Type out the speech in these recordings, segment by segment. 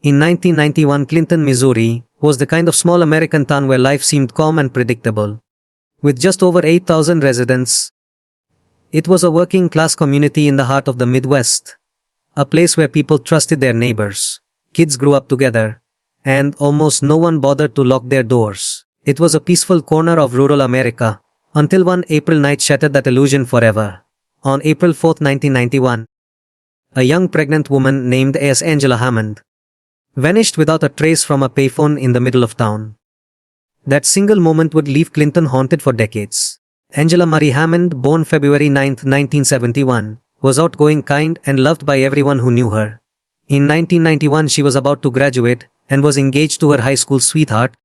In 1991, Clinton, Missouri, was the kind of small American town where life seemed calm and predictable. With just over 8,000 residents, it was a working-class community in the heart of the Midwest, a place where people trusted their neighbors, kids grew up together, and almost no one bothered to lock their doors. It was a peaceful corner of rural America, until one April night shattered that illusion forever. On April 4, 1991, a young pregnant woman named as Angela Hammond vanished without a trace from a payphone in the middle of town. That single moment would leave Clinton haunted for decades. Angela Marie Hammond, born February 9, 1971, was outgoing, kind, and loved by everyone who knew her. In 1991, she was about to graduate and was engaged to her high school sweetheart,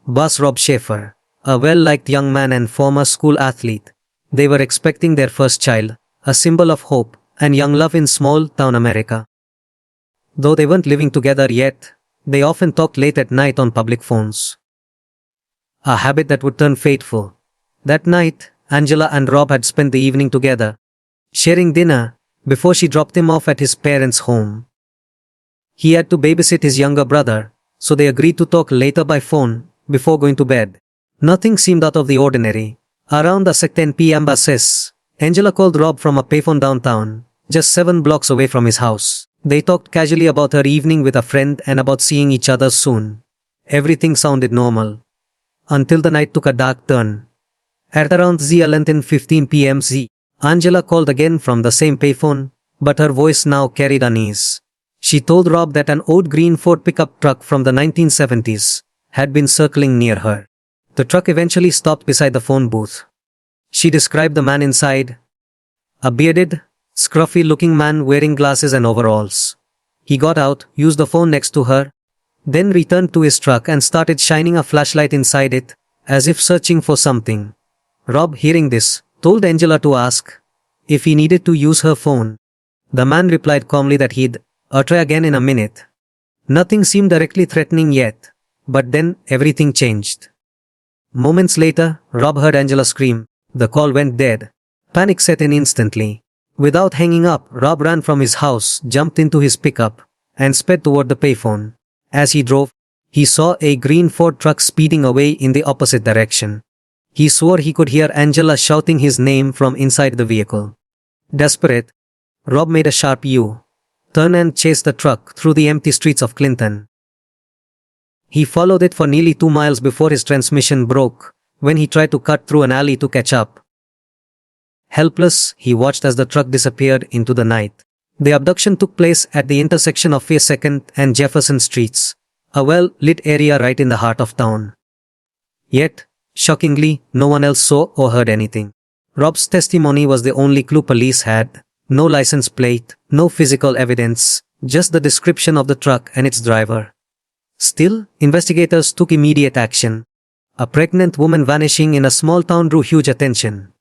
boss Rob Schaefer, a well-liked young man and former school athlete. They were expecting their first child, a symbol of hope and young love in small-town America. Though they weren't living together yet, they often talked late at night on public phones. A habit that would turn fateful. That night, Angela and Rob had spent the evening together, sharing dinner, before she dropped him off at his parents' home. He had to babysit his younger brother, so they agreed to talk later by phone, before going to bed. Nothing seemed out of the ordinary. Around the 10 p.m. Angela called Rob from a payphone downtown, just 7 blocks away from his house. They talked casually about her evening with a friend and about seeing each other soon. Everything sounded normal. Until the night took a dark turn. At around 11:15 p.m. Angela called again from the same payphone, but her voice now carried unease. She told Rob that an old green Ford pickup truck from the 1970s had been circling near her. The truck eventually stopped beside the phone booth. She described the man inside. A bearded, scruffy-looking man wearing glasses and overalls. He got out, used the phone next to her, then returned to his truck and started shining a flashlight inside it, as if searching for something. Rob, hearing this, told Angela to ask if he needed to use her phone. The man replied calmly that he'd try again in a minute. Nothing seemed directly threatening yet, but then everything changed. Moments later, Rob heard Angela scream. The call went dead. Panic set in instantly. Without hanging up, Rob ran from his house, jumped into his pickup, and sped toward the payphone. As he drove, he saw a green Ford truck speeding away in the opposite direction. He swore he could hear Angela shouting his name from inside the vehicle. Desperate, Rob made a sharp U-turn and chased the truck through the empty streets of Clinton. He followed it for nearly 2 miles before his transmission broke, when he tried to cut through an alley to catch up. Helpless, he watched as the truck disappeared into the night. The abduction took place at the intersection of 2nd and Jefferson Streets, a well-lit area right in the heart of town. Yet, shockingly, no one else saw or heard anything. Rob's testimony was the only clue police had. No license plate, no physical evidence, just the description of the truck and its driver. Still, investigators took immediate action. A pregnant woman vanishing in a small town drew huge attention.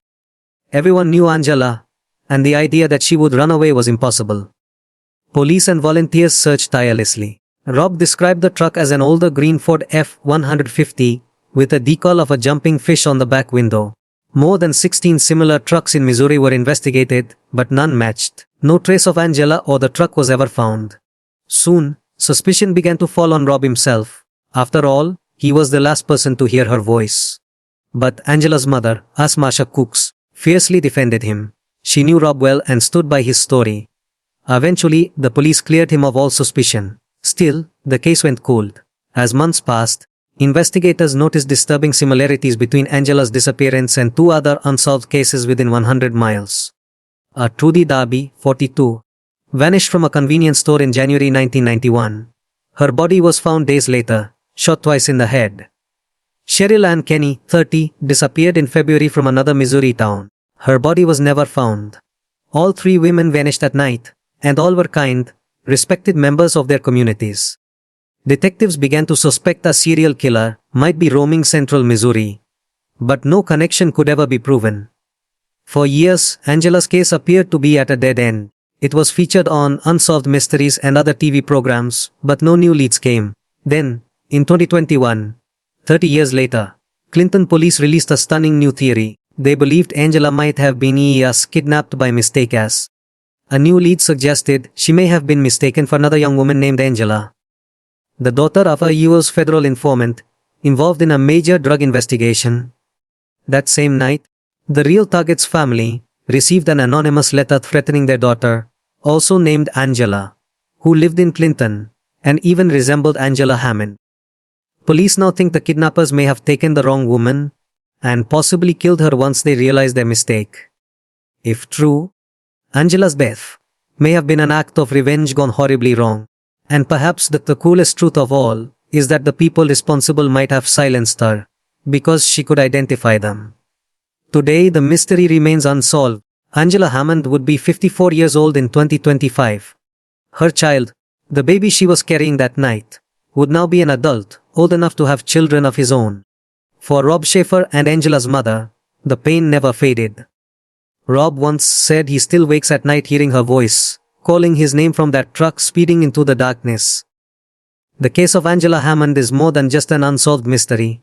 Everyone knew Angela, and the idea that she would run away was impossible. Police and volunteers searched tirelessly. Rob described the truck as an older green Ford F-150 with a decal of a jumping fish on the back window. More than 16 similar trucks in Missouri were investigated, but none matched. No trace of Angela or the truck was ever found. Soon, suspicion began to fall on Rob himself. After all, he was the last person to hear her voice. But Angela's mother, Asmasha Cooks, fiercely defended him. She knew Rob well and stood by his story. Eventually, the police cleared him of all suspicion. Still, the case went cold. As months passed, investigators noticed disturbing similarities between Angela's disappearance and 2 other unsolved cases within 100 miles. A Trudy Darby, 42, vanished from a convenience store in January 1991. Her body was found days later, shot twice in the head. Cheryl Ann Kenny, 30, disappeared in February from another Missouri town. Her body was never found. All 3 women vanished at night, and all were kind, respected members of their communities. Detectives began to suspect a serial killer might be roaming central Missouri. But no connection could ever be proven. For years, Angela's case appeared to be at a dead end. It was featured on Unsolved Mysteries and other TV programs, but no new leads came. Then, in 2021, 30 years later, Clinton police released a stunning new theory. They believed Angela might have been kidnapped by mistake. As a new lead suggested she may have been mistaken for another young woman named Angela. the daughter of a US federal informant involved in a major drug investigation. That same night, the real target's family received an anonymous letter threatening their daughter, also named Angela, who lived in Clinton and even resembled Angela Hammond. Police now think the kidnappers may have taken the wrong woman and possibly killed her once they realized their mistake. If true, Angela's death may have been an act of revenge gone horribly wrong, and perhaps the coolest truth of all is that the people responsible might have silenced her because she could identify them. Today, the mystery remains unsolved. Angela Hammond would be 54 years old in 2025. Her child, the baby she was carrying that night, would now be an adult, old enough to have children of his own. For Rob Schaefer and Angela's mother, the pain never faded. Rob once said he still wakes at night hearing her voice, calling his name from that truck speeding into the darkness. The case of Angela Hammond is more than just an unsolved mystery.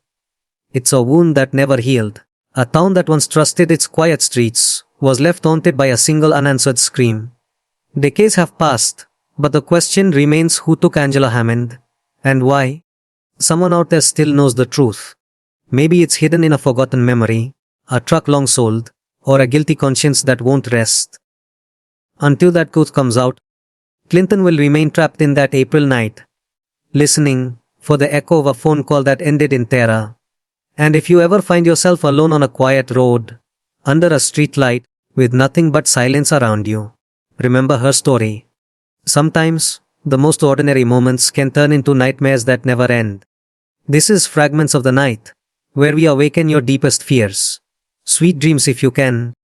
It's a wound that never healed. A town that once trusted its quiet streets was left haunted by a single unanswered scream. Decades have passed, but the question remains who took Angela Hammond, and why? Someone out there still knows the truth. Maybe it's hidden in a forgotten memory, a truck long sold, or a guilty conscience that won't rest. Until that truth comes out, Clinton will remain trapped in that April night, listening for the echo of a phone call that ended in terror. And if you ever find yourself alone on a quiet road, under a street light, with nothing but silence around you, remember her story. Sometimes, the most ordinary moments can turn into nightmares that never end. This is Fragments of the Night, where we awaken your deepest fears. Sweet dreams if you can.